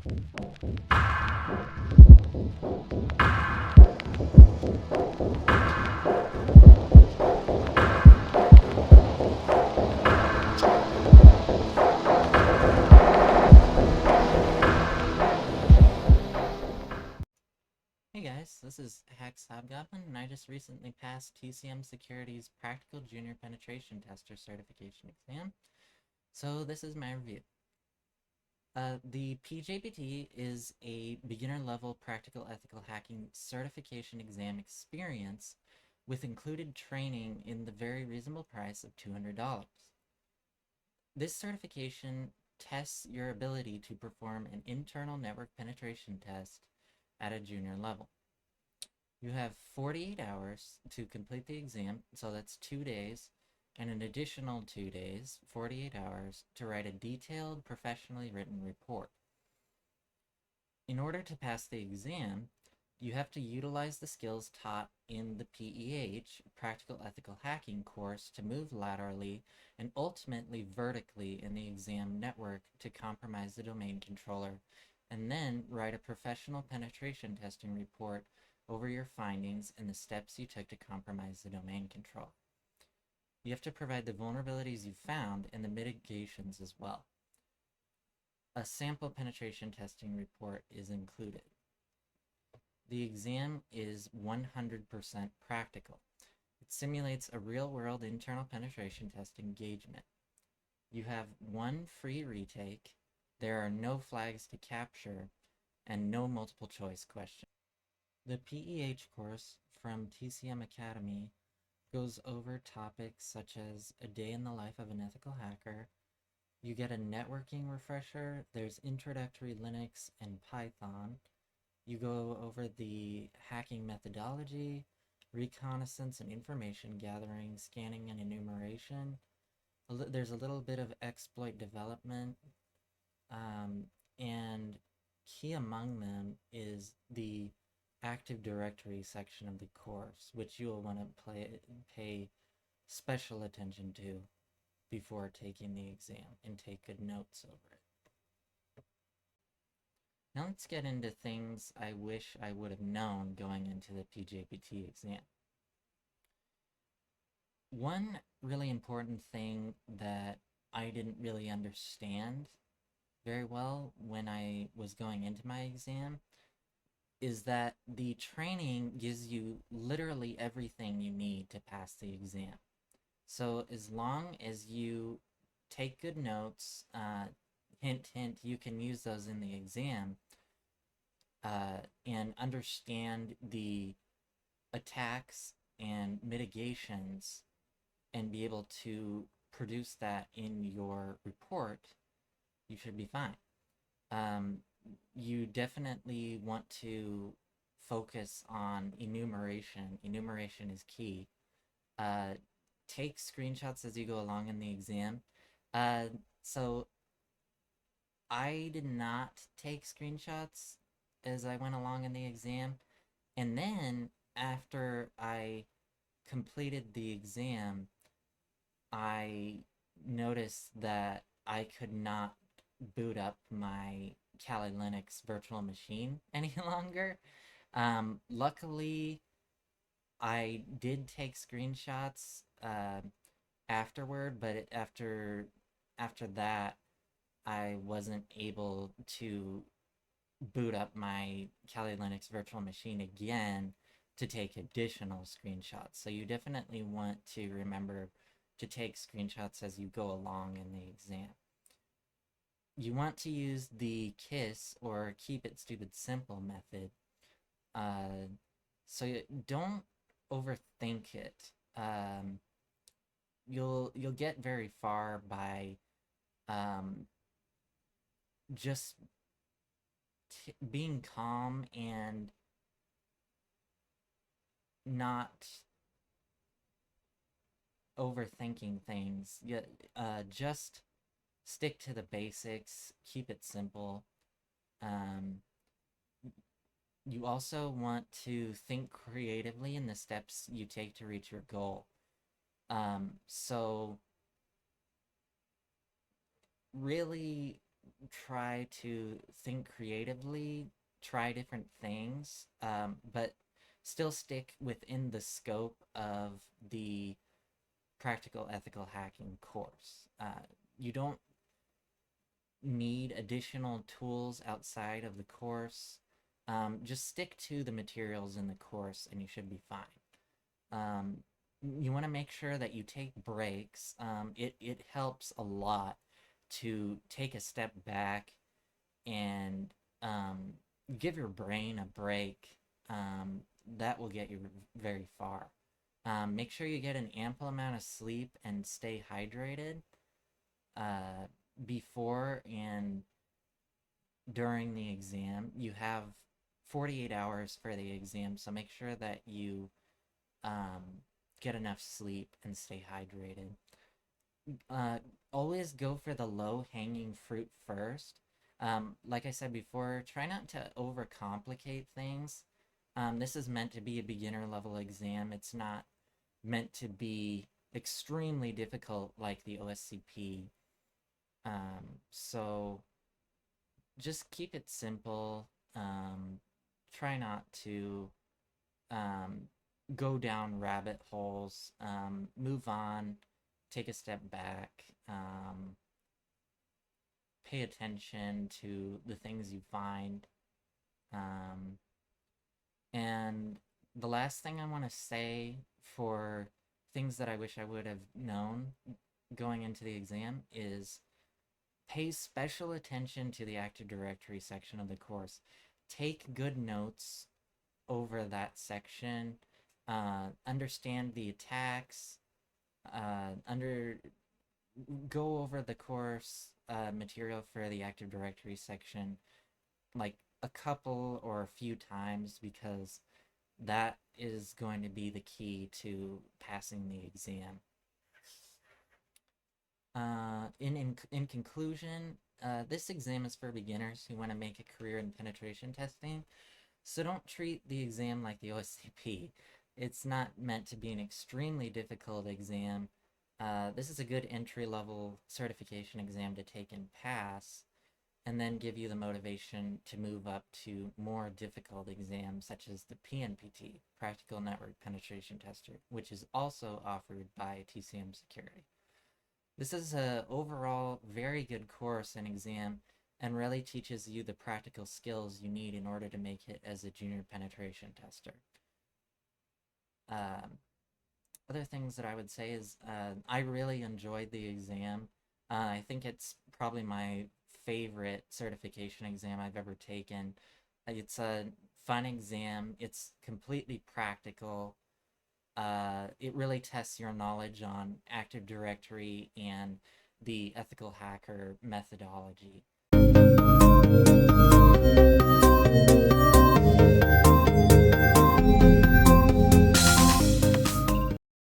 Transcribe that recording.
Hey guys, this is Hex Hobgoblin, and I just recently passed TCM Security's Practical Junior Penetration Tester Certification exam. So this is my review. The PJPT is a beginner-level practical ethical hacking certification exam experience with included training in the very reasonable price of $200. This certification tests your ability to perform an internal network penetration test at a junior level. You have 48 hours to complete the exam, so that's 2 days, and an additional 2 days, 48 hours, to write a detailed, professionally written report. In order to pass the exam, you have to utilize the skills taught in the PEH, Practical Ethical Hacking course, to move laterally and ultimately vertically in the exam network to compromise the domain controller, and then write a professional penetration testing report over your findings and the steps you took to compromise the domain controller. You have to provide the vulnerabilities you found and the mitigations as well. A sample penetration testing report is included. The exam is 100% practical. It simulates a real-world internal penetration test engagement. You have one free retake, there are no flags to capture, and no multiple choice questions. The PEH course from TCM Academy goes over topics such as a day in the life of an ethical hacker. You get a networking refresher, there's introductory Linux and Python. You go over the hacking methodology, reconnaissance and information gathering, scanning and enumeration. There's a little bit of exploit development, and key among them is the Active Directory section of the course, which you will want to pay special attention to before taking the exam and take good notes over it. Now let's get into things I wish I would have known going into the PJPT exam. One really important thing that I didn't really understand very well when I was going into my exam is that the training gives you literally everything you need to pass the exam. So as long as you take good notes, hint, hint, you can use those in the exam, and understand the attacks and mitigations and be able to produce that in your report, you should be fine. You definitely want to focus on enumeration. Enumeration is key. Take screenshots as you go along in the exam. So I did not take screenshots as I went along in the exam. And then after I completed the exam, I noticed that I could not boot up my Kali Linux virtual machine any longer. Luckily, I did take screenshots afterward, but after that, I wasn't able to boot up my Kali Linux virtual machine again to take additional screenshots. So you definitely want to remember to take screenshots as you go along in the exam. You want to use the KISS, or Keep It Stupid Simple method. So don't overthink it. You'll get very far by just being calm and not overthinking things. Just stick to the basics, keep it simple. You also want to think creatively in the steps you take to reach your goal. So really try to think creatively, try different things, but still stick within the scope of the practical ethical hacking course. You don't need additional tools outside of the course. Just stick to the materials in the course and you should be fine. Um, you want to make sure that you take breaks. It helps a lot to take a step back and give your brain a break. That will get you very far. Make sure you get an ample amount of sleep and stay hydrated uh, before and during the exam. You have 48 hours for the exam, so make sure that you um, get enough sleep and stay hydrated. Uh, Always go for the low hanging fruit first. Like I said before, try not to overcomplicate things. This is meant to be a beginner level exam. It's not meant to be extremely difficult like the OSCP. So just keep it simple. Try not to um, go down rabbit holes. Move on, take a step back, pay attention to the things you find. Um, and the last thing I want to say for things that I wish I would have known going into the exam is pay special attention to the Active Directory section of the course. Take good notes over that section. Understand the attacks. Under Go over the course material for the Active Directory section like a couple or a few times because that is going to be the key to passing the exam. In conclusion, this exam is for beginners who want to make a career in penetration testing. So don't treat the exam like the OSCP. It's not meant to be an extremely difficult exam. This is a good entry-level certification exam to take and pass, and then give you the motivation to move up to more difficult exams such as the PNPT, Practical Network Penetration Tester, which is also offered by TCM Security. This is a overall very good course and exam and really teaches you the practical skills you need in order to make it as a junior penetration tester. Um, Other things that I would say is I really enjoyed the exam. I think it's probably my favorite certification exam I've ever taken. It's a fun exam. It's completely practical. It really tests your knowledge on Active Directory and the ethical hacker methodology.